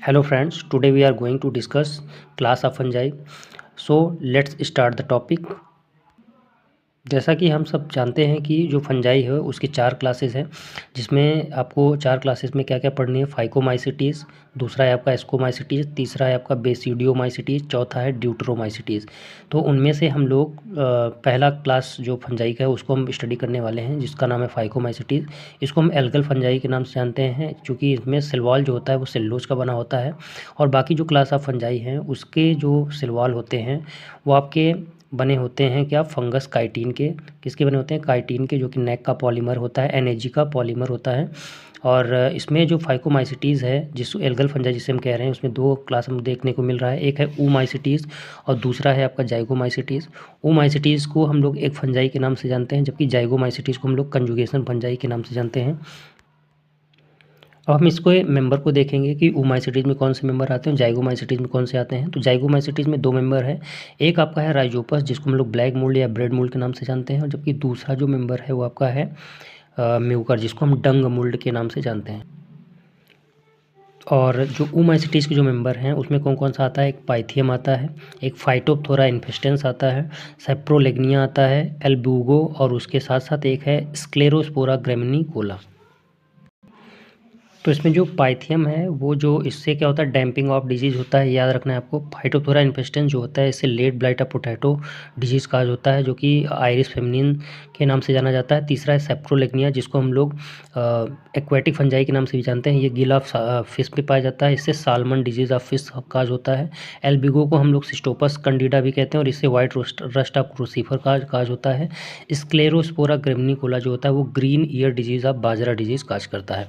Hello friends, today we are going to discuss class of fungi. So let's start the topic. जैसा कि हम सब जानते हैं कि जो फंजाई है उसकी 4 क्लासेस हैं, जिसमें आपको 4 क्लासेस में क्या क्या पढ़नी है। फाइकोमाइसिटीज़, दूसरा है आपका एस्कोमाइसिटीज़, तीसरा है आपका बेसिडियोमाइसिटीज़, चौथा है ड्यूटरोमाइसिटीज़। तो उनमें से हम लोग पहला क्लास जो फंजाई का है उसको हम स्टडी करने वाले हैं, जिसका नाम है फाइकोमाइसिटीज़। इसको हम एल्गल फंजाई के नाम से जानते हैं, क्योंकि इसमें सिलवाल जो होता है वो सेलुलोज का बना होता है। और बाकी जो क्लास ऑफ फंजाई हैं उसके जो सिलवाल होते हैं वो आपके बने होते हैं क्या, फंगस काइटिन के। किसके बने होते हैं? काइटिन के, जो कि नेक का पॉलीमर होता है, एनएजी का पॉलीमर होता है। और इसमें जो फाइकोमाइसिटीज़ है, जिस एल्गल फंजाई जिसे हम कह रहे हैं, उसमें 2 क्लास हम देखने को मिल रहा है। एक है ooमाइसिटीज़ और दूसरा है आपका जाइगोमाइसिटीज़। ooमाइसिटीज़ को हम लोग एक फंजाई के नाम से जानते हैं, जबकि जाइगोमाइसिटीज़ को हम लोग कंजुगेशन फंजाई के नाम से जानते हैं। अब हम इसको मेंबर को देखेंगे कि ooमाइसिटीज़ में कौन से मेंबर आते हैं, जाइगोमाइसिटीज़ में कौन से आते हैं। तो जाइगोमाइसिटीज़ में 2 मेंबर हैं। एक आपका है राइजोपस, जिसको हम लोग ब्लैक मोल्ड या ब्रेड मोल्ड के नाम से जानते हैं, और जबकि दूसरा जो मेंबर है वो आपका है म्यूकर, जिसको हम डंग मोल्ड के नाम से जानते हैं। और जो ooमाइसिटीज़ के जो मेंबर हैं उसमें कौन कौन सा आता है? एक पाइथियम आता है, एक फाइटोप्थोरा इन्फेस्टेंस आता है, सेप्रोलेग्निया आता है, एल्बूगो, और उसके साथ साथ एक है स्क्लेरोस्पोरा ग्रेमिनिकोला। तो इसमें जो पाइथियम है वो जो इससे क्या होता है, डैम्पिंग ऑफ डिजीज़ होता है, याद रखना है आपको। फाइटोप्थोरा इन्फेस्टेंस जो होता है इससे late blight of potato disease cause होता है, जो कि आयरिस फेमिनिन के नाम से जाना जाता है। तीसरा है सेप्रोलेग्निया, जिसको हम लोग एक्वेटिक फंजाई के नाम से भी जानते हैं। ये गिल ऑफ फिश में पाया जाता है, इससे साल्मन डिजीज़ ऑफ फिश काज होता है। एल्बिगो को हम लोग सिस्टोपस कैंडिडा भी कहते हैं, और इससे वाइट रस्ट ऑफ क्रूसीफर काज होता है। स्क्लेरोस्पोरा ग्रेमिनिकोला जो होता है वो green ear disease of bajra disease काज करता है।